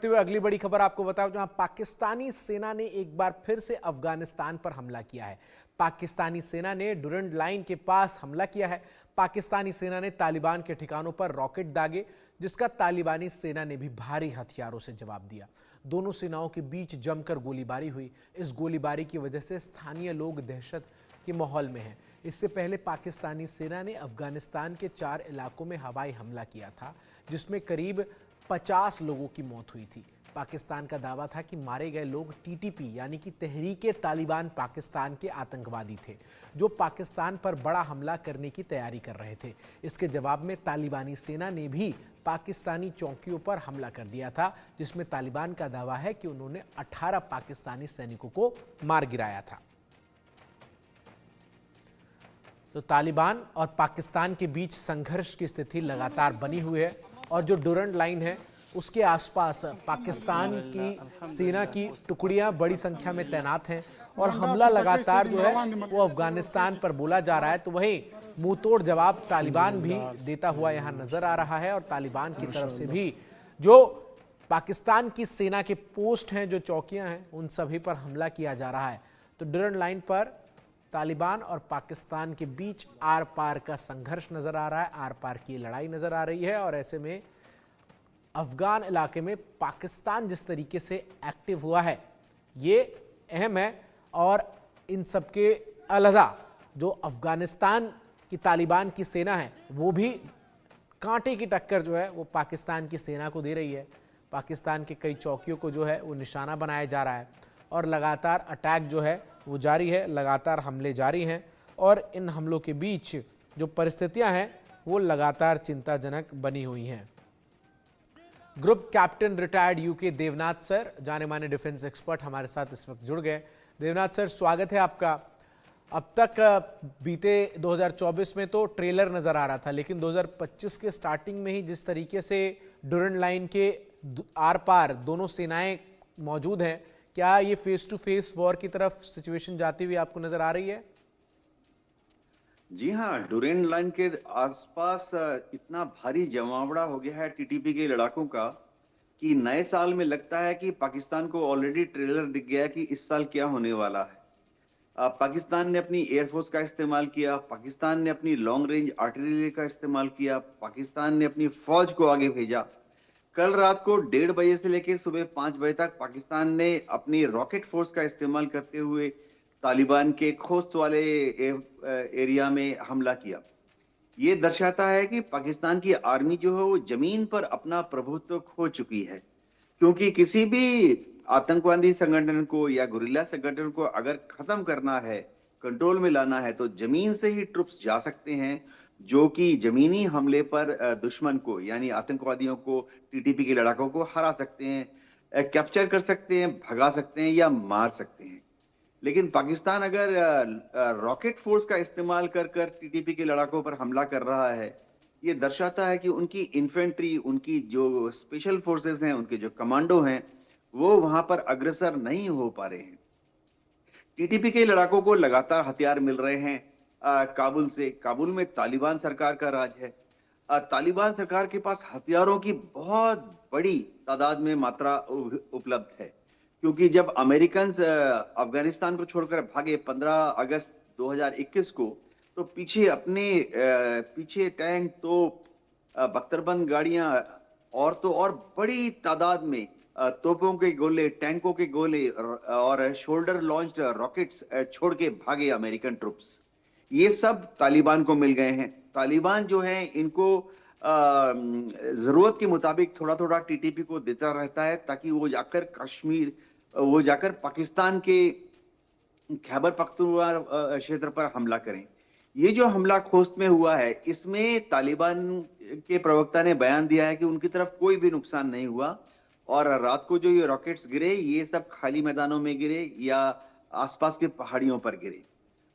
हुए अगली बड़ी खबर आपको बताऊं, जहां पाकिस्तानी सेना ने एक बार फिर से अफगानिस्तान पर हमला किया है। पाकिस्तानी सेना ने डुरंड लाइन के पास हमला किया है। पाकिस्तानी सेना ने तालिबान के ठिकानों पर रॉकेट दागे, जिसका तालिबानी सेना ने भी भारी हथियारों से जवाब दिया। दोनों सेनाओं के बीच जमकर गोलीबारी हुई। इस गोलीबारी की वजह से स्थानीय लोग दहशत के माहौल में हैं। इससे पहले पाकिस्तानी सेना ने अफगानिस्तान के 4 इलाकों में हवाई हमला किया था, जिसमें करीब 50 लोगों की मौत हुई थी। पाकिस्तान का दावा था कि मारे गए लोग टीटीपी यानी कि तहरीके तालिबान पाकिस्तान के आतंकवादी थे, जो पाकिस्तान पर बड़ा हमला करने की तैयारी कर रहे थे। इसके जवाब में तालिबानी सेना ने भी पाकिस्तानी चौकियों पर हमला कर दिया था, जिसमें तालिबान का दावा है कि उन्होंने 18 पाकिस्तानी सैनिकों को मार गिराया था। तो तालिबान और पाकिस्तान के बीच संघर्ष की स्थिति लगातार बनी हुई है और जो डुरंड लाइन है उसके आसपास पाकिस्तान की सेना की टुकड़ियां बड़ी संख्या में तैनात हैं और हमला लगातार जो है वो अफगानिस्तान पर बोला जा रहा है। तो वहीं मुंहतोड़ जवाब तालिबान भी देता हुआ यहां नजर आ रहा है और तालिबान की तरफ से भी जो पाकिस्तान की सेना के पोस्ट हैं, जो चौकियां हैं, उन सभी पर हमला किया जा रहा है। तो डुरंड लाइन पर तालिबान और पाकिस्तान के बीच आर पार का संघर्ष नजर आ रहा है, आर पार की लड़ाई नजर आ रही है और ऐसे में अफगान इलाके में पाकिस्तान जिस तरीके से एक्टिव हुआ है ये अहम है। और इन सबके अलावा जो अफगानिस्तान की तालिबान की सेना है वो भी कांटे की टक्कर जो है वो पाकिस्तान की सेना को दे रही है। पाकिस्तान के कई चौकियों को जो है वो निशाना बनाया जा रहा है और लगातार अटैक जो है वो जारी है, लगातार हमले जारी हैं और इन हमलों के बीच जो परिस्थितियां हैं वो लगातार चिंताजनक बनी हुई हैं। Group captain retired UK Devnath sir, जाने माने डिफेंस एक्सपर्ट, हमारे साथ इस वक्त जुड़ गए। देवनाथ सर, स्वागत है आपका। अब तक बीते 2024 में तो ट्रेलर नजर आ रहा था, लेकिन 2025 के स्टार्टिंग में ही जिस तरीके से डुरंड लाइन के आर पार दोनों सेनाएं मौजूद हैं, क्या ये फेस टू फेस वॉर की तरफ सिचुएशन जाती हुई आपको नजर आ रही है? जी हाँ, डुरेंट लाइन के आसपास इतना भारी जमावड़ा हो गया है टीटीपी के लड़ाकों का कि नए साल में लगता है कि पाकिस्तान को ऑलरेडी ट्रेलर दिख गया कि इस साल क्या होने वाला है। पाकिस्तान ने अपनी एयरफोर्स का इस्तेमाल किया, पाकिस्तान ने अपनी लॉन्ग रेंज आर्टिलरी का इस्तेमाल किया, पाकिस्तान ने अपनी फौज को आगे भेजा। कल रात को 1:30 से लेकर सुबह 5 बजे तक पाकिस्तान ने अपनी रॉकेट फोर्स का इस्तेमाल करते हुए तालिबान के खोस्त वाले एरिया में हमला किया। ये दर्शाता है कि पाकिस्तान की आर्मी जो है वो जमीन पर अपना प्रभुत्व खो चुकी है, क्योंकि किसी भी आतंकवादी संगठन को या गुरिल्ला संगठन को अगर खत्म करना है, कंट्रोल में लाना है, तो जमीन से ही ट्रुप्स जा सकते हैं, जो कि जमीनी हमले पर दुश्मन को यानी आतंकवादियों को, टीटीपी के लड़ाकों को हरा सकते हैं, कैप्चर कर सकते हैं, भगा सकते हैं या मार सकते हैं। लेकिन पाकिस्तान अगर रॉकेट फोर्स का इस्तेमाल कर कर टीटीपी के लड़ाकों पर हमला कर रहा है, ये दर्शाता है कि उनकी इन्फेंट्री, उनकी जो स्पेशल फोर्सेस हैं, उनके जो कमांडो हैं, वो वहां पर अग्रसर नहीं हो पा रहे हैं। टीटीपी के लड़ाकों को लगातार हथियार मिल रहे हैं काबुल से। काबुल में तालिबान सरकार का राज है। तालिबान सरकार के पास हथियारों की बहुत बड़ी तादाद में मात्रा उपलब्ध है, क्योंकि जब अमेरिकन अफगानिस्तान को छोड़कर भागे 15 अगस्त 2021 को, तो पीछे टैंक, तोप, बख्तरबंद गाड़ियां और तो और बड़ी तादाद में तोपों के गोले, टैंकों के गोले और शोल्डर लॉन्च्ड रॉकेट्स छोड़ के भागे अमेरिकन ट्रुप्स। ये सब तालिबान को मिल गए हैं। तालिबान जो है इनको जरूरत के मुताबिक थोड़ा थोड़ा टीटीपी को देता रहता है, ताकि वो जाकर पाकिस्तान के खैबर पख्तूनख्वा क्षेत्र पर हमला करें। ये जो हमला खोस्त में हुआ है, इसमें तालिबान के प्रवक्ता ने बयान दिया है कि उनकी तरफ कोई भी नुकसान नहीं हुआ और रात को जो ये रॉकेट्स गिरे, ये सब खाली मैदानों में गिरे या आसपास के पहाड़ियों पर गिरे।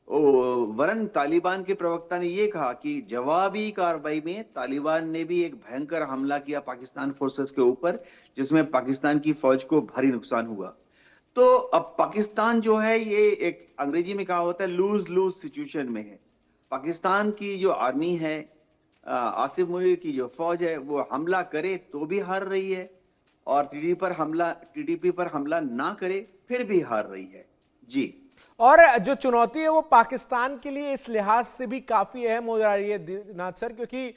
वरन तालिबान के प्रवक्ता ने यह कहा कि जवाबी कार्रवाई में तालिबान ने भी एक भयंकर हमला किया पाकिस्तान फोर्सेस के ऊपर, जिसमें पाकिस्तान की फौज को भारी नुकसान हुआ। तो अब पाकिस्तान जो है ये एक अंग्रेजी में कहा होता है लूज लूज सिचुएशन में है। पाकिस्तान की जो आर्मी है, आसिफ मुनीर की जो फौज है, वो हमला करे तो भी हार रही है और टीडीपी पर हमला ना करे, फिर भी हार रही है। जी। और जो चुनौती है वो पाकिस्तान के लिए इस लिहाज से भी काफी अहम हो जा रही है दीनाथ सर, क्योंकि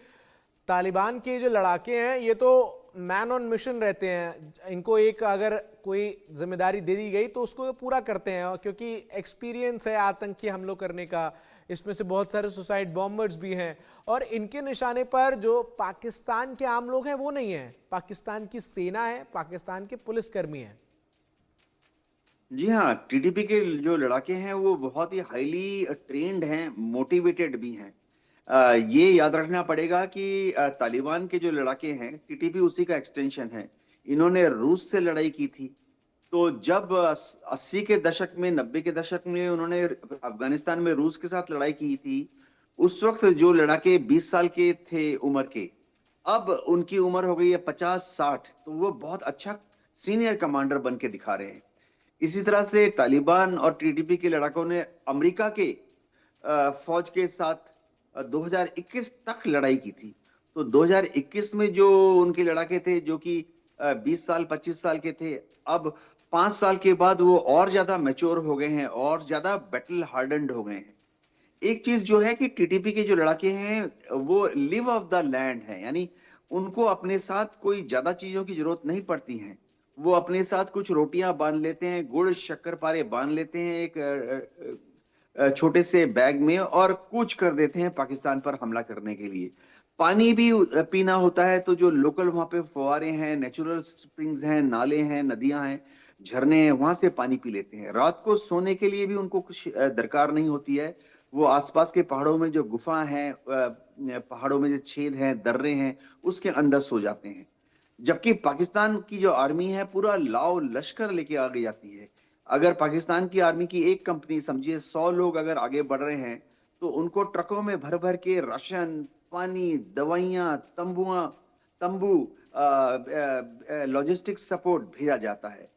तालिबान के जो लड़ाके हैं ये तो मैन ऑन मिशन रहते हैं। इनको एक अगर कोई जिम्मेदारी दे दी गई तो उसको ये पूरा करते हैं, और क्योंकि एक्सपीरियंस है आतंकी हमलों करने का, इसमें से बहुत सारे सुसाइड बॉम्बर्स भी हैं, और इनके निशाने पर जो पाकिस्तान के आम लोग हैं वो नहीं है, पाकिस्तान की सेना है, पाकिस्तान के पुलिसकर्मी हैं। जी हाँ, टीडीपी के जो लड़ाके हैं वो बहुत ही हाईली ट्रेंड हैं, मोटिवेटेड भी हैं। ये याद रखना पड़ेगा कि तालिबान के जो लड़ाके हैं, टीटीपी उसी का एक्सटेंशन है। इन्होंने रूस से लड़ाई की थी। तो जब 80 के दशक में, 90 के दशक में उन्होंने अफगानिस्तान में रूस के साथ लड़ाई की थी, उस वक्त जो लड़ाके 20 साल के थे उम्र के, अब उनकी उम्र हो गई है 50-60, तो वो बहुत अच्छा सीनियर कमांडर बन के दिखा रहे हैं। इसी तरह से तालिबान और टीटीपी के लड़ाकों ने अमेरिका के फौज के साथ 2021 तक लड़ाई की थी। तो 2021 में जो उनके लड़ाके थे, जो कि 20 साल 25 साल के थे, अब 5 साल के बाद वो और ज्यादा मैच्योर हो गए हैं और ज्यादा बैटल हार्डन्ड हो गए हैं। एक चीज जो है कि टीटीपी के जो लड़ाके हैं वो लिव ऑफ द लैंड है, यानी उनको अपने साथ कोई ज्यादा चीजों की जरूरत नहीं पड़ती है। वो अपने साथ कुछ रोटियां बांध लेते हैं, गुड़ शक्करपारे बांध लेते हैं एक छोटे से बैग में, और कूच कर देते हैं पाकिस्तान पर हमला करने के लिए। पानी भी पीना होता है तो जो लोकल वहां पे फुवारे हैं, नेचुरल स्प्रिंग्स हैं, नाले हैं, नदियां हैं, झरने हैं, वहां से पानी पी लेते हैं। रात को सोने के लिए भी उनको कुछ दरकार नहीं होती है। वो आसपास के पहाड़ों में जो गुफा हैं, पहाड़ों में जो छेद हैं, दर्रे हैं, उसके अंदर सो जाते हैं। जबकि पाकिस्तान की जो आर्मी है पूरा लाव लश्कर लेके आगे जाती है। अगर पाकिस्तान की आर्मी की एक कंपनी, समझिए 100 लोग अगर आगे बढ़ रहे हैं, तो उनको ट्रकों में भर भर के राशन, पानी, दवाइयां, तंबू, लॉजिस्टिक सपोर्ट भेजा जाता है।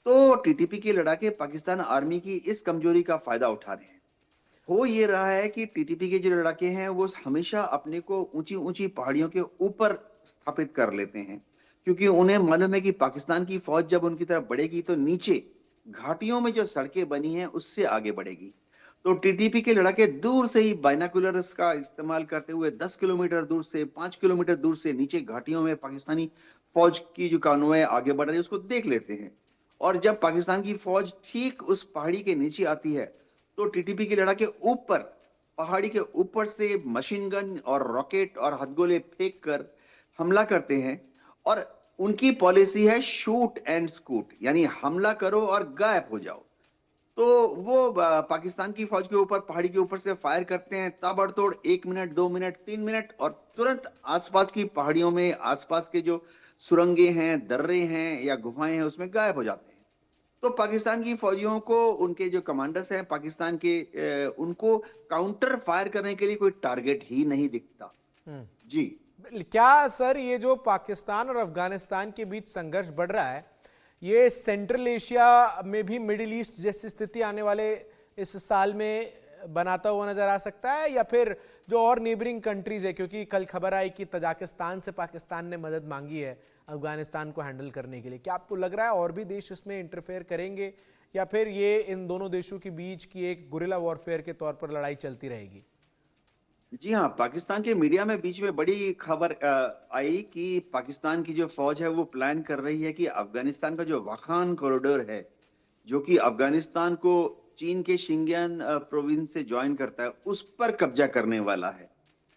तो टीटीपी के लड़ाके पाकिस्तान आर्मी की इस कमजोरी का फायदा उठा रहे हैं। हो ये रहा है कि टीटीपी के जो लड़ाके हैं वो हमेशा अपने को ऊंची ऊंची पहाड़ियों के ऊपर स्थापित कर लेते हैं, क्योंकि उन्हें मालूम है कि पाकिस्तान की फौज जब उनकी तरफ बढ़ेगी तो नीचे घाटियों में जो सड़कें बनी हैं उससे आगे बढ़ेगी। तो टीटीपी के लड़ाके दूर से ही बाइनाकुलर्स का इस्तेमाल करते हुए 10 किलोमीटर दूर से, 5 किलोमीटर दूर से नीचे घाटियों में पाकिस्तानी फौज की जो कानवाई आगे बढ़ रही है उसको देख लेते हैं। और जब पाकिस्तान की फौज ठीक उस पहाड़ी के नीचे आती है, तो टीटीपी के लड़ाके ऊपर, पहाड़ी के ऊपर से मशीन गन और रॉकेट और हथगोले फेंक कर हमला करते हैं। और उनकी पॉलिसी है शूट एंड स्कूट, यानी हमला करो और गायब हो जाओ। तो वो पाकिस्तान की फौज के ऊपर, पहाड़ी के ऊपर से फायर करते हैं ताबड़तोड़, 1 मिनट, 2 मिनट, 3 मिनट, और तुरंत आसपास की पहाड़ियों में, आसपास के जो सुरंगे हैं, दर्रे हैं या गुफाएं हैं, उसमें गायब हो जाते हैं। तो पाकिस्तान की फौजियों को, उनके जो कमांडर्स हैं पाकिस्तान के, उनको काउंटर फायर करने के लिए कोई टारगेट ही नहीं दिखता। जी। क्या सर ये जो पाकिस्तान और अफगानिस्तान के बीच संघर्ष बढ़ रहा है, ये सेंट्रल एशिया में भी मिडिल ईस्ट जैसी स्थिति आने वाले इस साल में बनाता हुआ नजर आ सकता है, या फिर जो और नेबरिंग कंट्रीज है, क्योंकि कल खबर आई कि तजाकिस्तान से पाकिस्तान ने मदद मांगी है अफगानिस्तान को हैंडल करने के लिए, क्या आपको लग रहा है और भी देश इसमें इंटरफेयर करेंगे, या फिर ये इन दोनों देशों के बीच की एक गुरिल्ला वॉरफेयर के तौर पर लड़ाई चलती रहेगी? जी हाँ, पाकिस्तान के मीडिया में बीच में बड़ी खबर आई कि पाकिस्तान की जो फौज है वो प्लान कर रही है कि अफगानिस्तान का जो वाखान कॉरिडोर है, जो कि अफगानिस्तान को चीन के शिंजियान प्रोविंस से ज्वाइन करता है, उस पर कब्जा करने वाला है।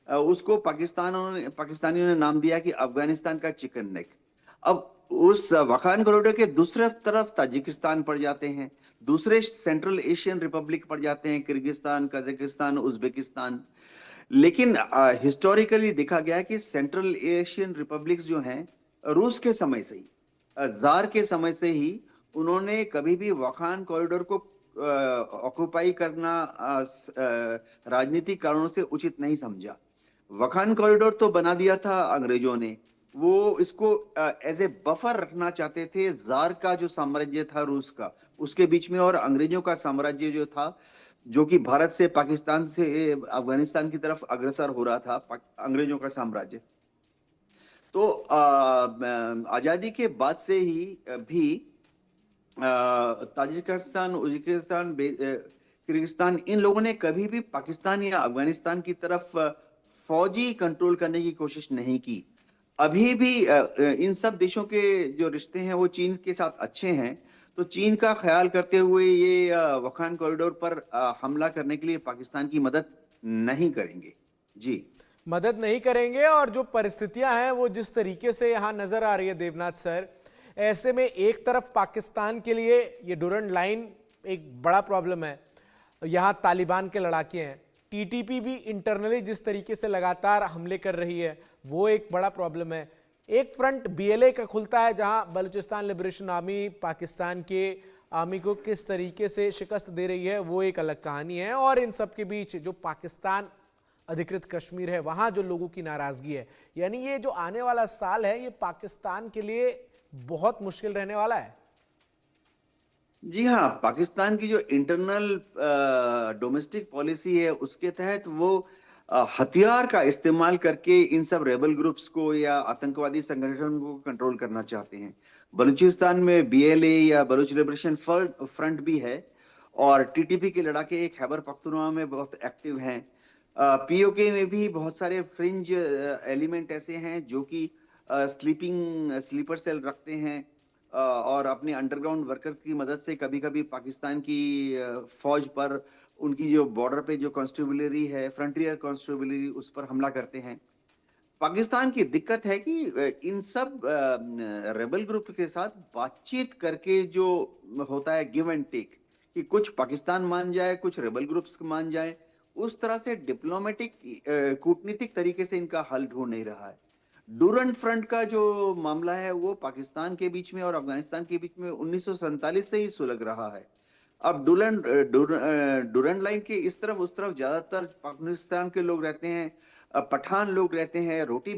उसको पाकिस्तानियों ने नाम दिया कि अफगानिस्तान का चिकन नेक। अब उस वाखान कॉरिडोर के दूसरे तरफ ताजिकिस्तान पड़ जाते हैं, दूसरे सेंट्रल एशियन रिपब्लिक पड़ जाते हैं, किर्गिस्तान, कजाकिस्तान, उज्बेकिस्तान। लेकिन हिस्टोरिकली देखा गया है कि सेंट्रल एशियन रिपब्लिक्स जो हैं, रूस के समय से ही, जार के समय से ही उन्होंने कभी भी वाखान कॉरिडोर को ऑक्युपाई करना राजनीतिक कारणों से उचित नहीं समझा। वाखान कॉरिडोर तो बना दिया था अंग्रेजों ने, वो इसको एज ए बफर रखना चाहते थे जार का जो साम्राज्य था रूस का, उसके बीच में, और अंग्रेजों का साम्राज्य जो था, जो कि भारत से, पाकिस्तान से अफगानिस्तान की तरफ अग्रसर हो रहा था, अंग्रेजों का साम्राज्य। तो आजादी के बाद से ही भी ताजिकिस्तान, उज्बेकिस्तान, किर्गिस्तान, इन लोगों ने कभी भी पाकिस्तान या अफगानिस्तान की तरफ फौजी कंट्रोल करने की कोशिश नहीं की। अभी भी इन सब देशों के जो रिश्ते हैं वो चीन के साथ अच्छे हैं। तो चीन का ख्याल करते हुए ये वखान कॉरिडोर पर हमला करने के लिए पाकिस्तान की मदद नहीं करेंगे। जी, मदद नहीं करेंगे। और जो परिस्थितियां हैं वो जिस तरीके से यहां नजर आ रही है देवनाथ सर, ऐसे में एक तरफ पाकिस्तान के लिए ये डूरंड लाइन एक बड़ा प्रॉब्लम है, यहां तालिबान के लड़ाके हैं, टीटीपी भी इंटरनली जिस तरीके से लगातार हमले कर रही है वो एक बड़ा प्रॉब्लम है। एक फ्रंट बीएलए का खुलता है जहां बलूचिस्तान लिबरेशन आर्मी पाकिस्तान के आर्मी को किस तरीके से शिकस्त दे रही है वो एक अलग कहानी है। और इन सब के बीच जो पाकिस्तान अधिकृत कश्मीर है वहां जो लोगों की नाराजगी है, यानी ये जो आने वाला साल है ये पाकिस्तान के लिए बहुत मुश्किल रहने वाला है। जी हाँ, पाकिस्तान की जो इंटरनल डोमेस्टिक पॉलिसी है उसके तहत वो हथियार का इस्तेमाल करके इन सब रेबल ग्रुप्स को या आतंकवादी संगठनों को कंट्रोल करना चाहते हैं। बलूचिस्तान में बीएलए या बलूच लिबरेशन फ्रंट भी है, और टीटीपी के लड़ाके एक खैबर पख्तूनख्वा में बहुत एक्टिव हैं। पीओके में भी बहुत सारे फ्रिंज एलिमेंट ऐसे हैं जो कि स्लीपर सेल रखते हैं, और अपने अंडरग्राउंड वर्कर की मदद से कभी कभी पाकिस्तान की फौज पर, उनकी जो बॉर्डर पे जो कॉन्स्टेबलरी है, फ्रंटियर कॉन्स्टेबलरी, उस पर हमला करते हैं। पाकिस्तान की दिक्कत है कि इन सब रेबल ग्रुप के साथ बातचीत करके जो होता है गिव एंड टेक, कि कुछ पाकिस्तान मान जाए, कुछ रेबल ग्रुप्स मान जाए, उस तरह से डिप्लोमेटिक कूटनीतिक तरीके से इनका हल ढूंढ नहीं रहा है। डूरंड फ्रंट का जो मामला है वो पाकिस्तान के बीच में और अफगानिस्तान के बीच में 1947 से ही सुलग रहा है। अब डूरंड लाइन के इस तरफ उस तरफ ज्यादातर पाकिस्तान के लोग रहते हैं, पठान लोग रहते हैं, रोटी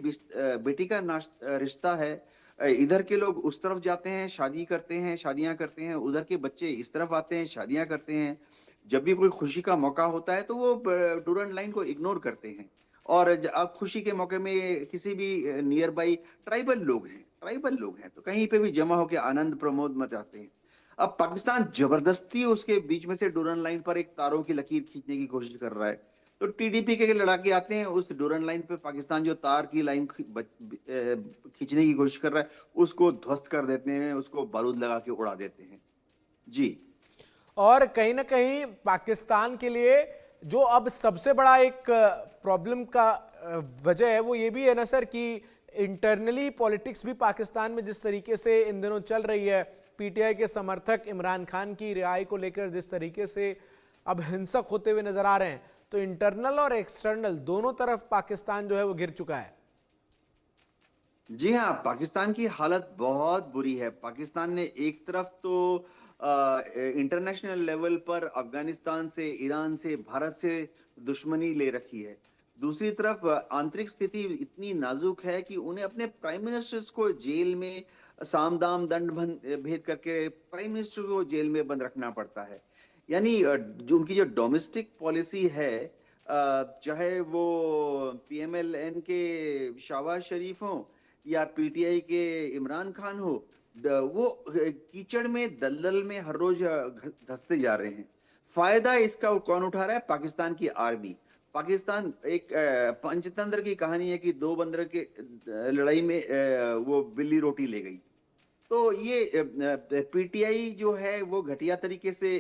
बेटी का रिश्ता है। इधर के लोग उस तरफ जाते हैं, शादी करते हैं, शादियां करते हैं, उधर के बच्चे इस तरफ आते हैं, शादियां करते हैं। जब भी कोई खुशी का मौका होता है तो वो डूरंड लाइन को इग्नोर करते हैं। और अब खुशी के मौके में किसी भी नियर बाई ट्राइबल लोग हैं तो कहीं पे भी जमा होकर आनंद प्रमोद मचाते हैं। अब पाकिस्तान जबरदस्ती उसके बीच में से डूरंड लाइन पर एक तारों की लकीर खींचने की कोशिश कर रहा है। तो टीडीपी के लड़ाके आते हैं, उस डूरंड लाइन पे पाकिस्तान जो तार की लाइन खींचने की कोशिश कर रहा है उसको ध्वस्त कर देते हैं, उसको बारूद लगा के उड़ा देते हैं। जी, और कहीं ना कहीं पाकिस्तान के लिए जो अब सबसे बड़ा एक प्रॉब्लम का वजह है वो ये भी है ना सर कि इंटरनली पॉलिटिक्स भी पाकिस्तान में जिस तरीके से इन दिनों चल रही है, पीटीआई के समर्थक इमरान खान की रिहाई को लेकर जिस तरीके से अब हिंसक होते हुए नजर आ रहे हैं, तो इंटरनल और एक्सटर्नल दोनों तरफ पाकिस्तान जो है वो घिर चुका है। जी हाँ, पाकिस्तान की हालत बहुत बुरी है। पाकिस्तान ने एक तरफ तो इंटरनेशनल लेवल पर अफगानिस्तान से, ईरान से, भारत से दुश्मनी ले रखी है। दूसरी तरफ आंतरिक स्थिति इतनी नाजुक है कि उन्हें अपने प्राइम मिनिस्टर्स को जेल में साम दाम दंड भेद करके प्राइम मिनिस्टर को जेल में बंद रखना पड़ता है। यानी जो उनकी जो डोमेस्टिक पॉलिसी है, चाहे वो पीएमएलएन के शहबाज शरीफ हो या पीटीआई के इमरान खान हो, वो कीचड़ में, दलदल में हर रोज धंसते जा रहे हैं। फायदा इसका कौन उठा रहा है? पाकिस्तान की आर्मी। पाकिस्तान एक पंचतंत्र की कहानी है कि दो बंदर के लड़ाई में वो बिल्ली रोटी ले गई। तो ये पीटीआई जो है वो घटिया तरीके से,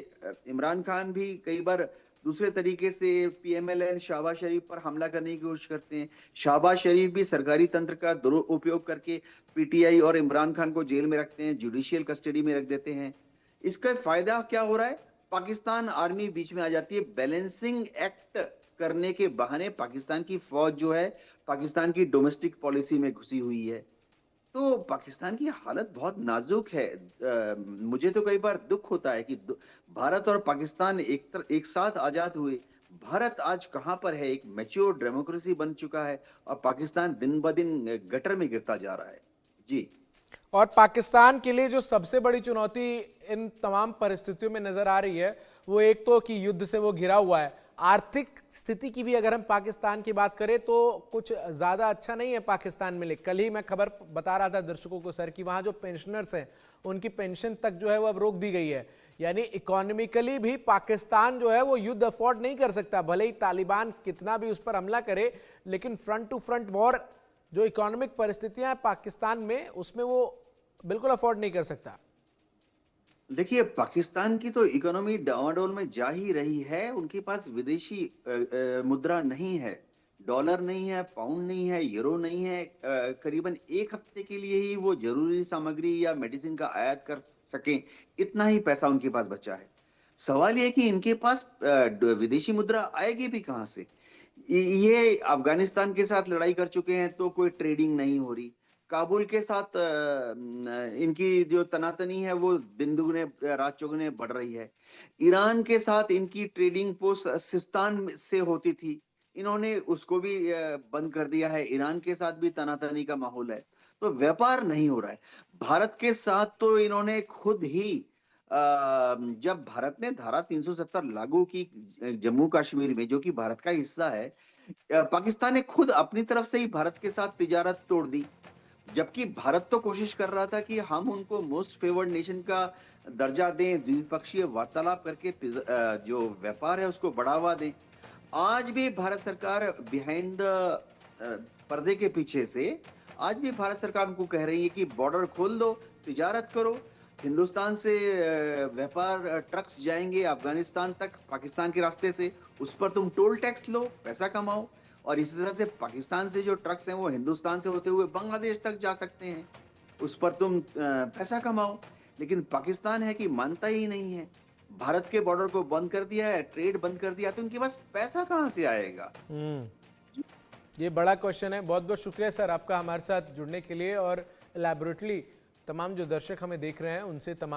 इमरान खान भी कई बार दूसरे तरीके से पीएमएलएन शहबाज शरीफ पर हमला करने की कोशिश करते हैं। शहबाज शरीफ भी सरकारी तंत्र का दुरुपयोग करके पीटीआई और इमरान खान को जेल में रखते हैं, जुडिशियल कस्टडी में रख देते हैं। इसका फायदा क्या हो रहा है? पाकिस्तान आर्मी बीच में आ जाती है। बैलेंसिंग एक्ट करने के बहाने पाकिस्तान की फौज जो है पाकिस्तान की डोमेस्टिक पॉलिसी में घुसी हुई है। तो पाकिस्तान की हालत बहुत नाजुक है। मुझे तो कई बार दुख होता है कि भारत और पाकिस्तान एक साथ आजाद हुए। भारत आज कहां पर है? एक मैच्योर डेमोक्रेसी बन चुका है और पाकिस्तान दिन ब दिन गटर में गिरता जा रहा है। जी, और पाकिस्तान के लिए जो सबसे बड़ी चुनौती इन तमाम परिस्थितियों में नजर आ रही है वो एक तो कि युद्ध से वो घिरा हुआ है, आर्थिक स्थिति की भी अगर हम पाकिस्तान की बात करें तो कुछ ज़्यादा अच्छा नहीं है पाकिस्तान में। कल ही मैं खबर बता रहा था दर्शकों को सर कि वहाँ जो पेंशनर्स हैं उनकी पेंशन तक जो है वो अब रोक दी गई है। यानी इकोनॉमिकली भी पाकिस्तान जो है वो युद्ध अफोर्ड नहीं कर सकता, भले ही तालिबान कितना भी उस पर हमला करे, लेकिन फ्रंट टू फ्रंट वॉर जो इकोनॉमिक परिस्थितियां हैं पाकिस्तान में, उसमें वो बिल्कुल अफोर्ड नहीं कर सकता। देखिए, पाकिस्तान की तो इकोनॉमी डावाडोल में जा ही रही है। उनके पास विदेशी मुद्रा नहीं है, डॉलर नहीं है, पाउंड नहीं है, यूरो नहीं है। करीबन एक हफ्ते के लिए ही वो जरूरी सामग्री या मेडिसिन का आयात कर सकें, इतना ही पैसा उनके पास बचा है। सवाल ये कि इनके पास विदेशी मुद्रा आएगी भी कहां से? ये अफगानिस्तान के साथ लड़ाई कर चुके हैं तो कोई ट्रेडिंग नहीं हो रही। काबुल के साथ इनकी जो तनातनी है वो दिन दुगने रात चौगुने बढ़ रही है। ईरान के साथ इनकी ट्रेडिंग पोस्ट सिस्तान से होती थी, इन्होंने उसको भी बंद कर दिया है। ईरान के साथ भी तनातनी का माहौल है, तो व्यापार नहीं हो रहा है। भारत के साथ तो इन्होंने खुद ही जब भारत ने धारा 370 लागू की जम्मू कश्मीर में, जो कि भारत का हिस्सा है, पाकिस्तान ने खुद अपनी तरफ से ही भारत के साथ तिजारत तोड़ दी। जबकि भारत तो कोशिश कर रहा था कि हम उनको मोस्ट फेवर्ड नेशन का दर्जा दें, द्विपक्षीय वार्तालाप करके जो व्यापार है उसको बढ़ावा दें। आज भी भारत सरकार बिहाइंड द पर्दे के पीछे से आज भी भारत सरकार उनको कह रही है कि बॉर्डर खोल दो, तिजारत करो। हिंदुस्तान से व्यापार ट्रक्स जाएंगे अफगानिस्तान तक पाकिस्तान के रास्ते से, उस पर तुम टोल टैक्स लो, पैसा कमाओ। और इसी तरह से पाकिस्तान से जो ट्रक्स हैं वो हिंदुस्तान से होते हुए बांग्लादेश तक जा सकते हैं, उस पर तुम पैसा कमाओ। लेकिन पाकिस्तान है कि मानता ही नहीं है। भारत के बॉर्डर को बंद कर दिया है, ट्रेड बंद कर दिया, तो उनके पास पैसा कहां से आएगा? ये बड़ा क्वेश्चन है। बहुत बहुत शुक्रिया सर आपका हमारे साथ जुड़ने के लिए, और एलैबोरेटली तमाम जो दर्शक हमें देख रहे हैं उनसे तमाम